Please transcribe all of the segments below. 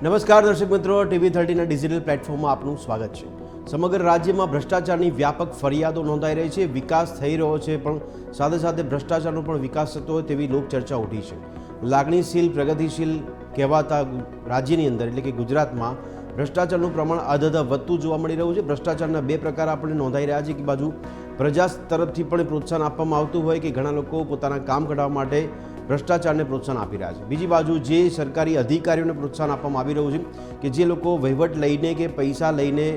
નમસ્કાર દર્શક મિત્રો, TV30ના ડિજિટલ પ્લેટફોર્મમાં આપનું સ્વાગત છે। સમગ્ર રાજ્યમાં ભ્રષ્ટાચારની વ્યાપક ફરિયાદો નોંધાઈ રહી છે। વિકાસ થઈ રહ્યો છે, પણ સાથે સાથે ભ્રષ્ટાચારનો પણ વિકાસ થતો હોય તેવી લોકચર્ચા ઉઠી છે। લાગણીશીલ, પ્રગતિશીલ કહેવાતા રાજ્યની અંદર એટલે કે ગુજરાતમાં ભ્રષ્ટાચારનું પ્રમાણ અધધ વધતું જોવા મળી રહ્યું છે। ભ્રષ્ટાચારના બે પ્રકાર આપણે નોંધાઈ રહ્યા છે કે બાજુ પ્રજા તરફથી પણ પ્રોત્સાહન આપવામાં આવતું હોય કે ઘણા લોકો પોતાના કામ કઢાવવા માટે ભ્રષ્ટાચારને પ્રોત્સાહન આપી રહ્યા છે। બીજી બાજુ જે સરકારી અધિકારીઓને પ્રોત્સાહન આપવામાં આવી રહ્યું છે કે જે લોકો વહીવટ લઈને કે પૈસા લઈને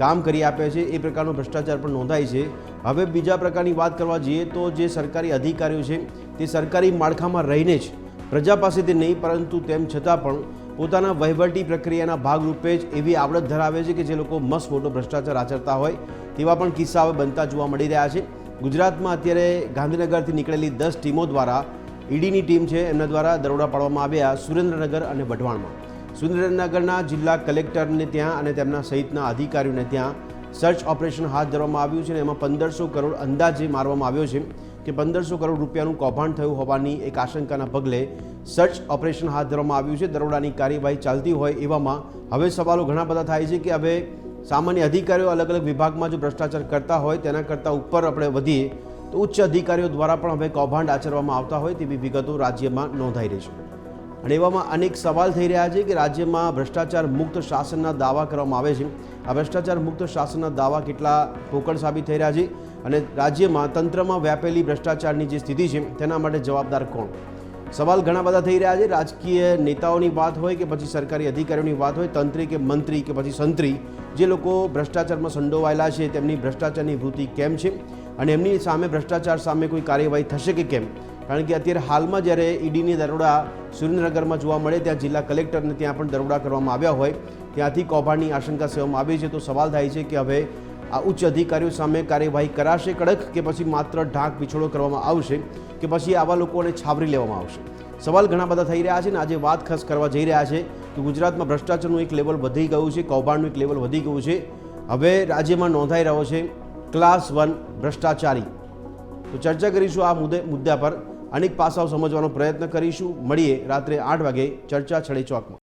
કામ કરી આપે છે, એ પ્રકારનો ભ્રષ્ટાચાર પણ નોંધાય છે। હવે બીજા પ્રકારની વાત કરવા જઈએ તો જે સરકારી અધિકારીઓ છે તે સરકારી માળખામાં રહીને જ પ્રજા પાસેથી નહીં, પરંતુ તેમ છતાં પણ પોતાના વહીવટી પ્રક્રિયાના ભાગરૂપે જ એવી આવડત ધરાવે છે કે જે લોકો મસ્ત મોટો ભ્રષ્ટાચાર આચરતા હોય તેવા પણ કિસ્સા હવે બનતા જોવા મળી રહ્યા છે। ગુજરાતમાં અત્યારે ગાંધીનગરથી નીકળેલી 10 ટીમો દ્વારા ઈડીની ટીમ છે એમના દ્વારા દરોડા પાડવામાં આવ્યા સુરેન્દ્રનગર અને વઢવાણમાં। સુરેન્દ્રનગરના જિલ્લા કલેક્ટરને ત્યાં અને તેમના સહિતના અધિકારીઓને ત્યાં સર્ચ ઓપરેશન હાથ ધરવામાં આવ્યું છે અને એમાં 1500 કરોડ અંદાજે મારવામાં આવ્યો છે કે 1500 કરોડ રૂપિયાનું કૌભાંડ થયું હોવાની એક આશંકાના પગલે સર્ચ ઓપરેશન હાથ ધરવામાં આવ્યું છે। દરોડાની કાર્યવાહી ચાલતી હોય એવામાં હવે સવાલો ઘણા બધા થાય છે કે હવે સામાન્ય અધિકારીઓ અલગ અલગ વિભાગમાં જો ભ્રષ્ટાચાર કરતા હોય તેના કરતાં ઉપર આપણે વધીએ તો ઉચ્ચ અધિકારીઓ દ્વારા પણ હવે કૌભાંડ આચરવામાં આવતા હોય તેવી વિગતો રાજ્યમાં નોંધાઈ રહી છે। અને એવામાં અનેક સવાલ થઈ રહ્યા છે કે રાજ્યમાં ભ્રષ્ટાચાર મુક્ત શાસનના દાવા કરવામાં આવે છે। આ ભ્રષ્ટાચાર મુક્ત શાસનના દાવા કેટલા પોકળ સાબિત થઈ રહ્યા છે અને રાજ્યમાં તંત્રમાં વ્યાપેલી ભ્રષ્ટાચારની જે સ્થિતિ છે તેના માટે જવાબદાર કોણ? સવાલ ઘણા બધા થઈ રહ્યા છે। રાજકીય નેતાઓની વાત હોય કે પછી સરકારી અધિકારીઓની વાત હોય, તંત્રી કે મંત્રી કે પછી સંત્રી, જે લોકો ભ્રષ્ટાચારમાં સંડોવાયેલા છે તેમની ભ્રષ્ટાચારની વૃત્તિ કેમ છે અને એમની સામે ભ્રષ્ટાચાર સામે કોઈ કાર્યવાહી થશે કે કેમ? કારણ કે અત્યારે હાલમાં જ્યારે ઈડીની દરોડા સુરેન્દ્રનગરમાં જોવા મળે ત્યાં જિલ્લા કલેક્ટરને ત્યાં પણ દરોડા કરવામાં આવ્યા હોય, ત્યાંથી કૌભાંડની આશંકા સેવામાં આવી છે। તો સવાલ થાય છે કે હવે આ ઉચ્ચ અધિકારીઓ સામે કાર્યવાહી કરાશે કડક, કે પછી માત્ર ઢાંક પીછોડો કરવામાં આવશે, કે પછી આવા લોકોને છાવરી લેવામાં આવશે? સવાલ ઘણા બધા થઈ રહ્યા છે અને આજે વાત ખાસ કરવા જઈ રહ્યા છે કે ગુજરાતમાં ભ્રષ્ટાચારનું એક લેવલ વધી ગયું છે, કૌભાંડનું એક લેવલ વધી ગયું છે। હવે રાજ્યમાં નોંધાઈ રહ્યો છે ક્લાસ 1 ભ્રષ્ટાચારી। તો ચર્ચા કરીશું આ મુદ્દા પર, અનેક પાસાઓ સમજવાનો પ્રયત્ન કરીશું। મળીએ રાત્રે 8 વાગે ચર્ચા છડે ચોકમાં।